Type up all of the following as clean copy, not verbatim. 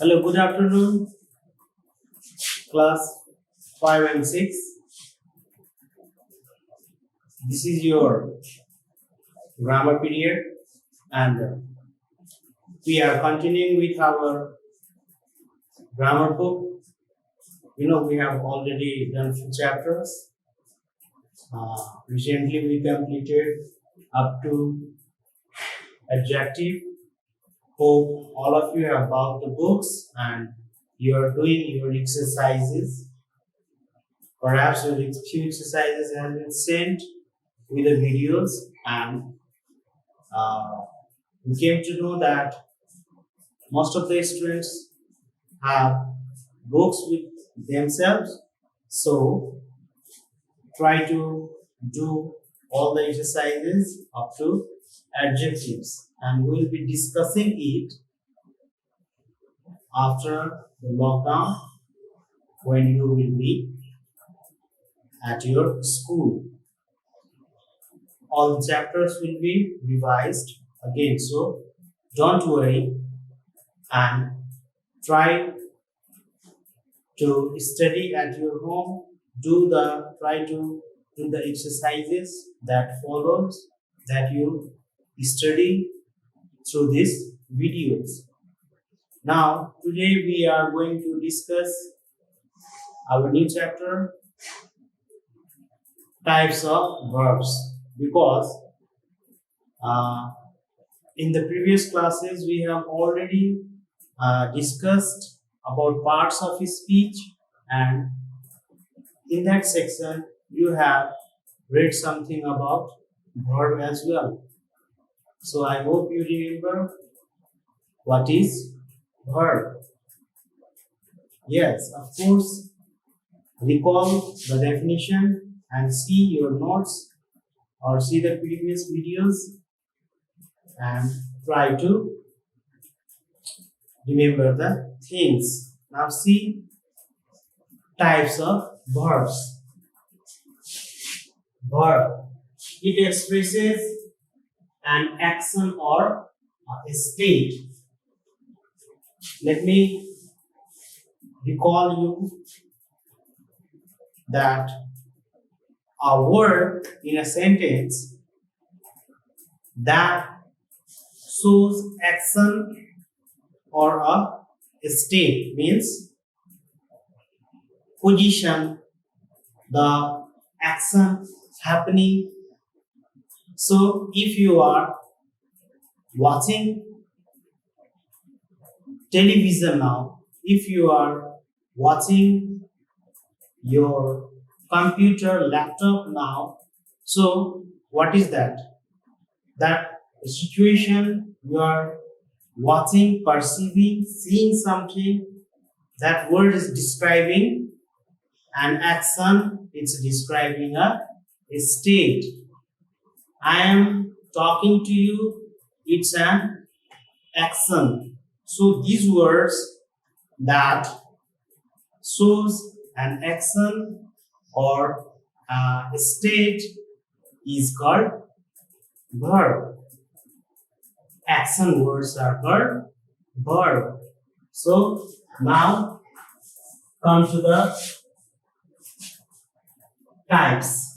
Hello, good afternoon, class 5 and 6. This is your grammar period, and we are continuing with our grammar book. We have already done few chapters. Recently, we completed up to adjective. Hope all of you have bought the books and you are doing your exercises. Perhaps your few exercises have been sent with the videos, and we came to know that most of the students have books with themselves. So try to do all the exercises up to adjectives, and we'll be discussing it after the lockdown when you will be at your school. All the chapters will be revised again, so don't worry and try to study at your home. Try to do the exercises that follows that you study through these videos. Now today we are going to discuss our new chapter, types of verbs, because in the previous classes we have already discussed about parts of speech, and in that section you have read something about verb as well. So I hope you remember what is verb. Yes, of course, recall the definition and see your notes or see the previous videos and try to remember the things. Now see types of verbs. Verb. It expresses an action or a state. Let me recall you that a word in a sentence that shows action or a state means position, the action happening. So if you are watching television now, if you are watching your computer, laptop now, so what is that? That situation you are watching, perceiving, seeing something, that word is describing an action, it's describing a state. I am talking to you, it's an action. So these words that shows an action or a state is called verb. Action words are called verb. So now come to the types.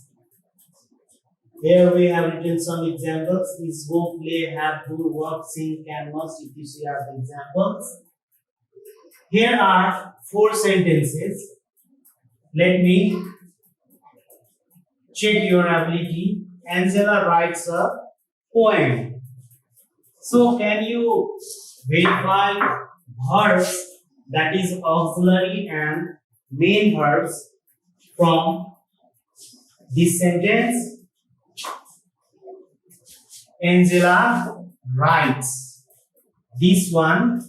Here we have written some examples. Is go, play, have, do, work, sing, can, must, etc. are the examples. Here are 4 sentences. Let me check your ability. Angela writes a poem. So can you verify verbs, that is auxiliary and main verbs, from this sentence? Angela writes. This one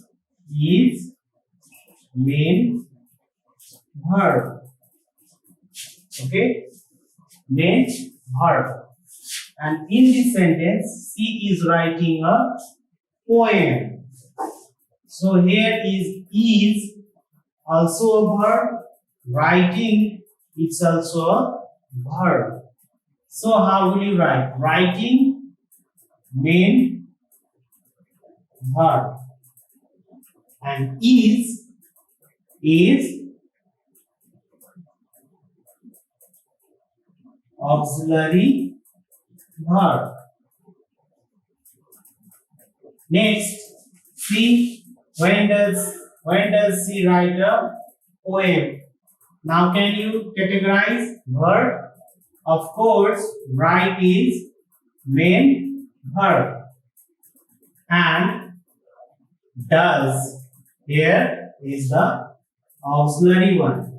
is main verb. Okay? Main verb. And in this sentence, she is writing a poem. So here is also a verb. Writing, it's also a verb. So how will you write? Writing, main verb. and is auxiliary verb. Next, see when does she write a poem? Now can you categorize verb? Of course, write is main verb and does here is the auxiliary one,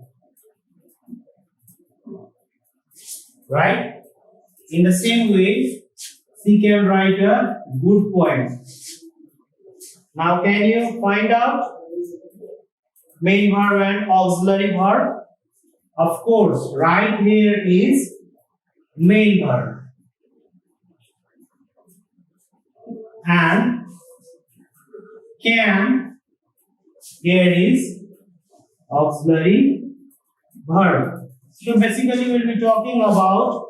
right? In the same way, she can write a good poem. Now can you find out main verb and auxiliary verb? Of course, right here is main verb and can here is auxiliary verb. So basically we'll be talking about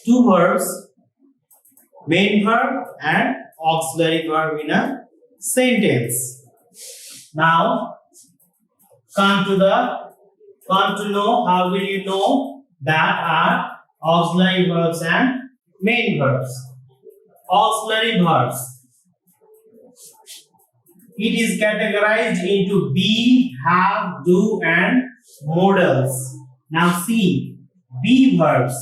two verbs, main verb and auxiliary verb in a sentence. Now come to know how will you know that are auxiliary verbs and main verbs. Auxiliary verbs, it is categorized into be, have, do and modals. Now see, be verbs.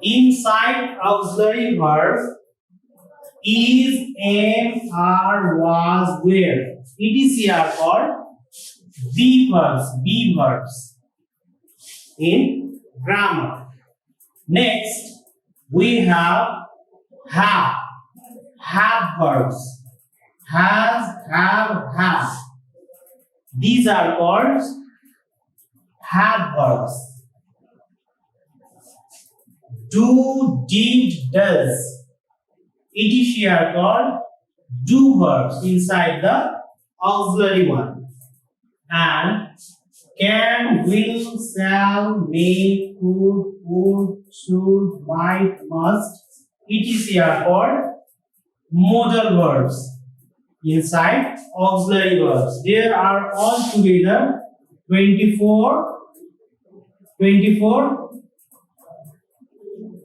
Inside auxiliary verb is, am, are, was, were. etc. are called be verbs in grammar. Next, we have verbs. Has, have. These are called have verbs. Do, did, does. etc. are called do verbs inside the auxiliary one. And can, will, shall, may, could, would, should, might, must, etc. are called modal verbs inside auxiliary verbs. There are altogether 24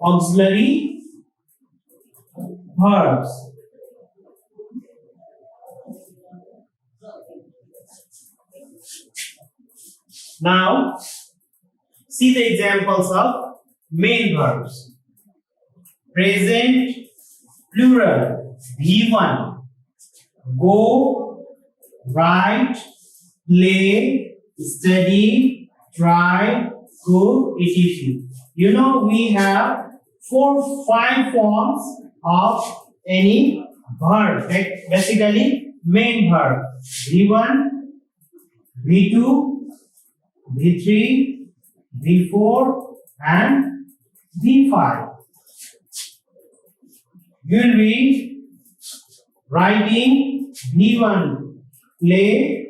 auxiliary verbs. Now, see the examples of main verbs. Present, plural, V1. Go, write, play, study, try, cook, etc. You know, we have 5 forms of any verb. Basically, main verb. V1, V2, V3, V4 and V5. You will be writing V1 play,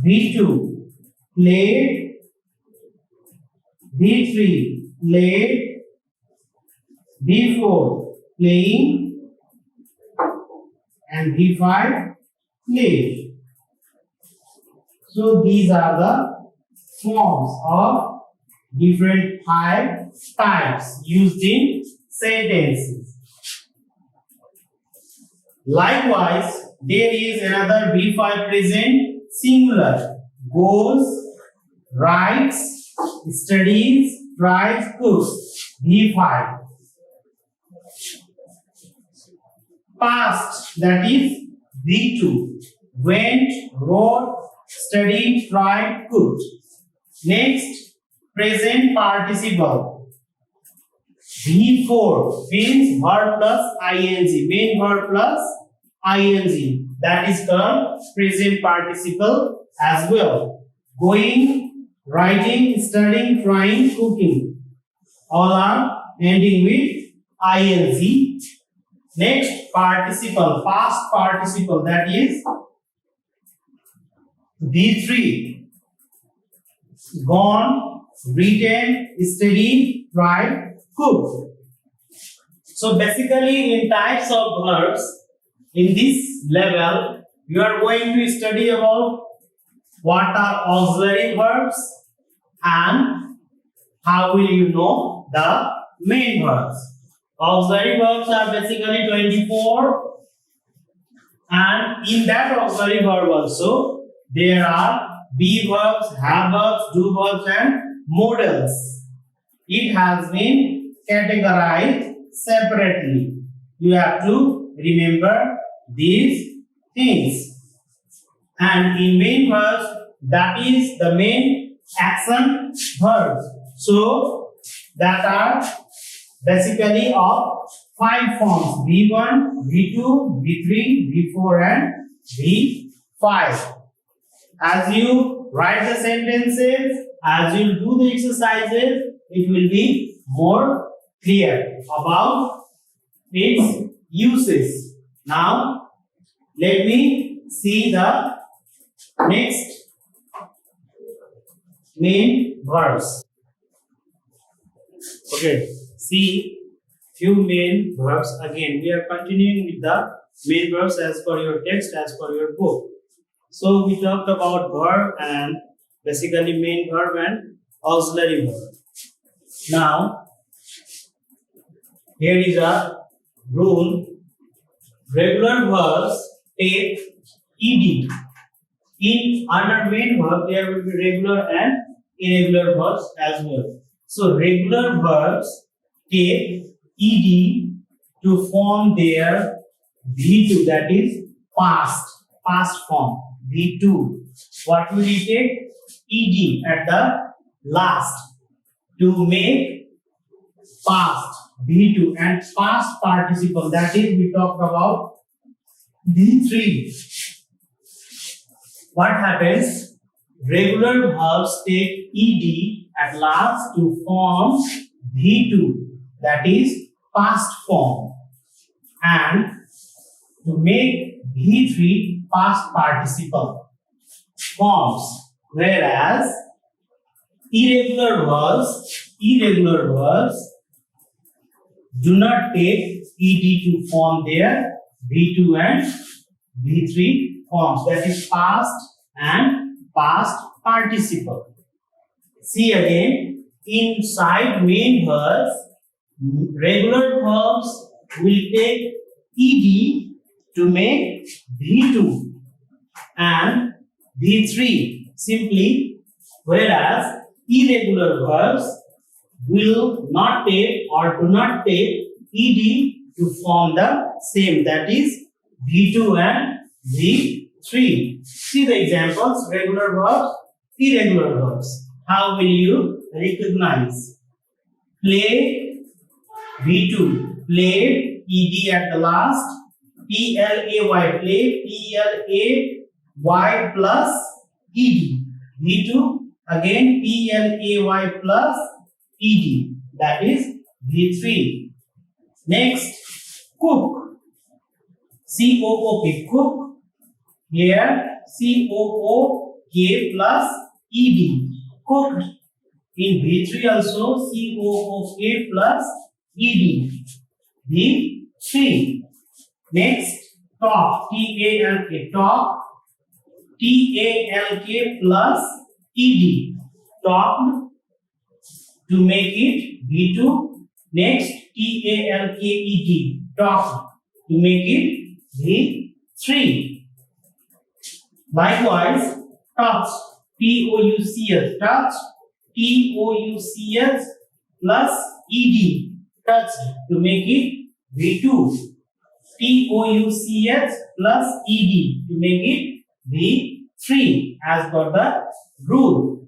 V2 play, V3 play, V4 playing and V5 play. So these are the forms of different 5 types used in sentences. Likewise, there is another V5 present singular. Goes, writes, studies, tries, cooks. V5. Past, that is V2. Went, wrote, studied, tried, cooked. Next, present participle. V4 means verb plus ing, main verb plus ing. That is called present participle as well. Going, writing, studying, trying, cooking. All are ending with ing. Next, participle, past participle, that is V3. Gone, written, studied, tried, cooked. So basically in types of verbs, in this level, you are going to study about what are auxiliary verbs and how will you know the main verbs. Auxiliary verbs are basically 24, and in that auxiliary verb also there are be verbs, have verbs, do verbs and modals. It has been categorized separately. You have to remember these things. And in main verbs, that is the main action verbs. So that are basically of 5 forms: V1, V2, V3, V4 and V5. As you write the sentences, as you do the exercises, it will be more clear about its uses. Now, let me see the next main verbs. Okay, see few main verbs. Again, we are continuing with the main verbs as per your text, as per your book. So we talked about verb and basically main verb and auxiliary verb. Now, here is a rule. Regular verbs take ed. In under main verb, there will be regular and irregular verbs as well. So regular verbs take ed to form their V2, that is past form. V2. What will it take? Ed at the last to make past V2 and past participle, that is we talked about V3. What happens? Regular verbs take ed at last to form V2, that is past form, and to make V3 past participle forms, whereas irregular verbs do not take ed to form their V2 and V3 forms, that is past and past participle. See again, inside main verbs, regular verbs will take ed to make V2 and V3 simply, whereas irregular verbs will not take or do not take ed to form the same, that is V2 and V3. See the examples: regular verbs, irregular verbs. How will you recognize? Play, V2, played, ed at the last, play, play plus ed, V2, again play plus ed, that is V3. Next, cook, cook, here cook plus ed, cooked. In V3 also cook plus ed, V3. Next, talk, talk, plus ed, talked, to make it V2. Next, talked, to make it V3. Likewise, touch, touch, plus ed, touch, to make it V2. plus ed, to make it V3 as per the rule.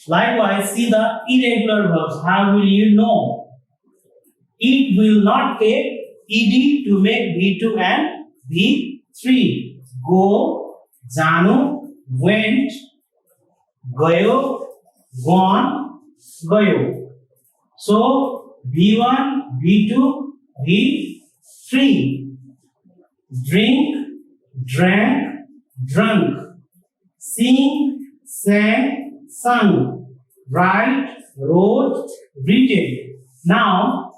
Likewise, see the irregular verbs. How will you know? It will not take ed to make V2 and V3. Go, jano, went, gayo, gone, gayo. So V1, V2, V3. Drink, drank, drunk. Sing, sang, sung. Write, wrote, written. Now,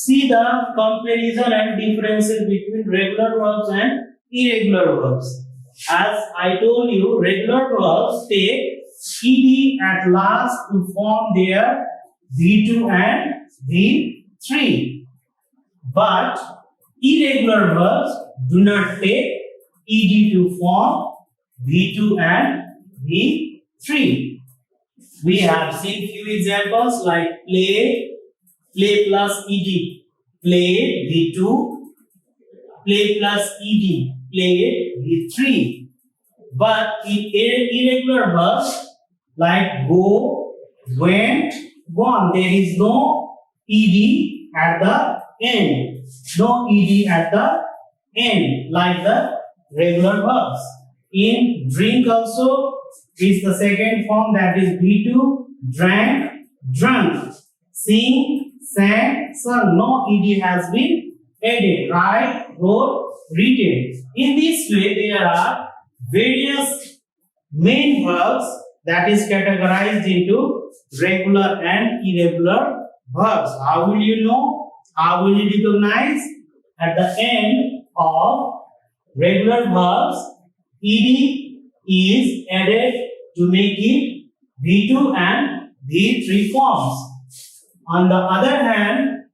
See the comparison and differences between regular verbs and irregular verbs. As I told you, regular verbs take ed at last to form their V2 and V3. But irregular verbs do not take ed to form V2 and V3. We have seen few examples like play plus ed, play V2, play plus ed, play V3. But in irregular verbs like go, went, gone, there is no ed at the end. No ed at the end like the regular verbs. In drink also is the second form, that is V2, drank, drunk, sing, sang, sung. No ed has been added. Write, wrote, written. In this way, there are various main verbs that is categorized into regular and irregular verbs. How will you know? How will you recognize? At the end of regular verbs, ed is added to make it V2 and V3 forms. On the other hand,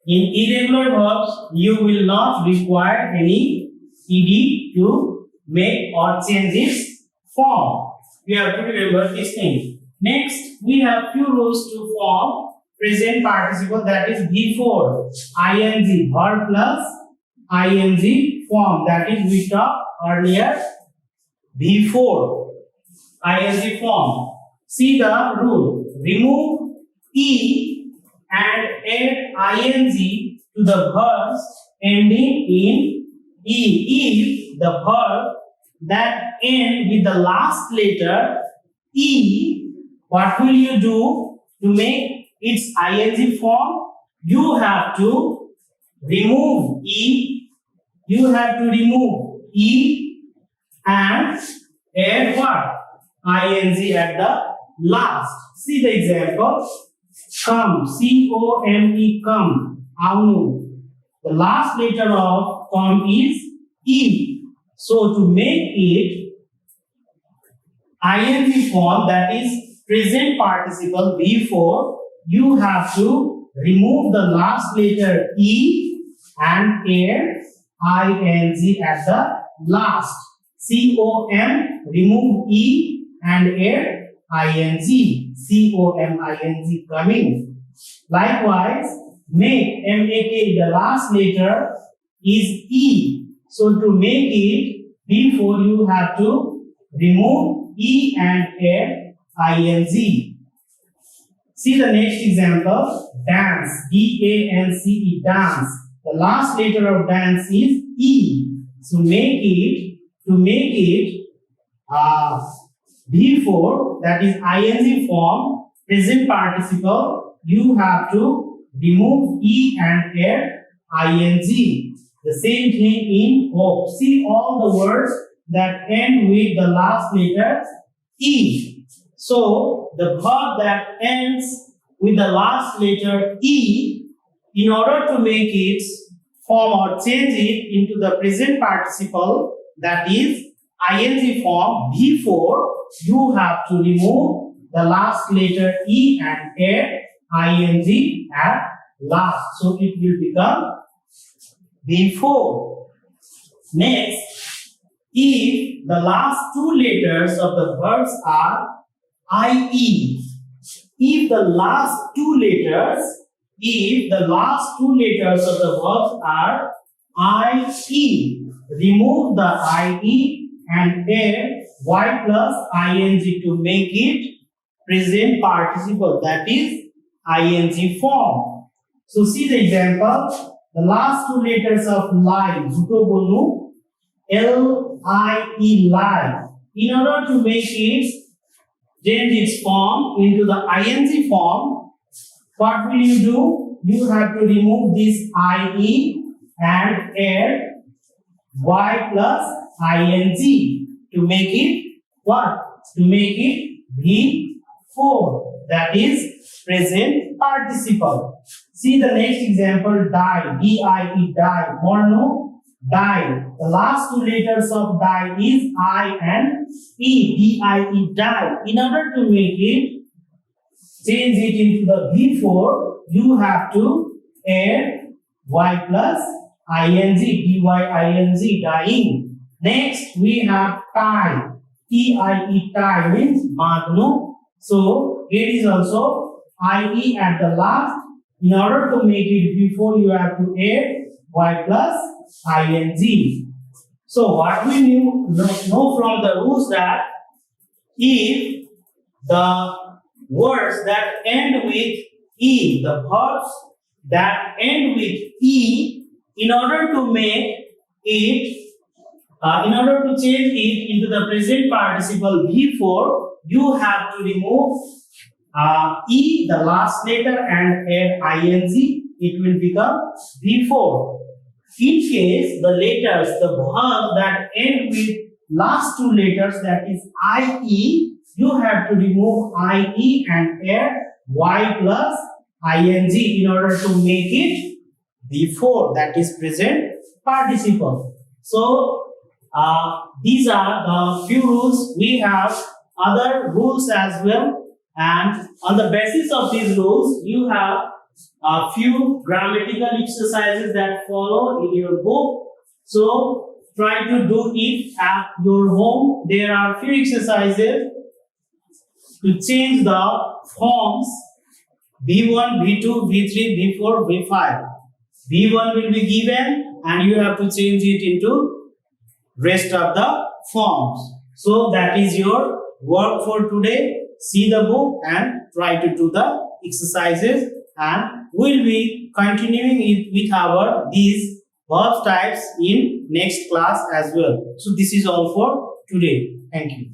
in irregular verbs, you will not require any ed to make or change its form. You have to remember this thing. Next, we have few rules to form present participle, that is V4, ing, verb plus ing form, that is we talked earlier, V4, ing form. See the rule. Remove e and add ing to the verbs ending in e. If the verb that end with the last letter e, what will you do to make its ing form? You have to remove e. You have to remove e and add what? Ing at the last. See the example. Come, C-O-M-E, come, aunu. The last letter of come is e. So to make it ing form, that is present participle V4, you have to remove the last letter e and add ing at the last. C-O-M, remove e and add ing. C-O-M-I-N-G, coming. Likewise, make, M-A-K, the last letter is e. So to make it V4, you have to remove e and add ing. See the next example. Dance, D-A-N-C-E, dance. The last letter of dance is e. So to make it V4, that is ing form, present participle, you have to remove e and add ing. The same thing in hope. See all the words that end with the last letter e. So the verb that ends with the last letter e, in order to make its form or change it into the present participle, that is ing form V4, you have to remove the last letter e and add ing at last. So it will become V4. Next, if the last two letters of the verbs are IE, if the last two letters of the verbs are IE, remove the IE and add y plus ing to make it present participle, that is ing form. So see the example. The last two letters of lie, Zuto Bolu, L-I-E, lie. In order to make it change its form into the ing form, what will you do? You have to remove this IE and add y plus ing to make it what? To make it V4, that is present participle. See the next example, die, D-I-E, die, or no, die. The last two letters of die is I and E, D-I-E, die. In order to make it, change it into the V4, you have to add Y plus ing, D-Y-I-N-G, dying. Next, we have tie, T-I-E, tie means magno. So, it is also I-E at the last. In order to make it before, you have to add Y plus ing. So, what we know from the rules that if the words that end with E, the verbs that end with E, in order to change it into the present participle V4, you have to remove E, the last letter, and add ing. It will become V4. In case the letters, the verbs that end with last two letters, that is IE, you have to remove IE and add Y plus ing in order to make it V4, that is present participle. So, these are the few rules. We have other rules as well, and on the basis of these rules, you have a few grammatical exercises that follow in your book. So, try to do it at your home. There are few exercises to change the forms V1, V2, V3, V4, V5. V1 will be given and you have to change it into rest of the forms. So that is your work for today. See the book and try to do the exercises, and we'll be continuing it with our these verb types in next class as well. So this is all for today. Thank you.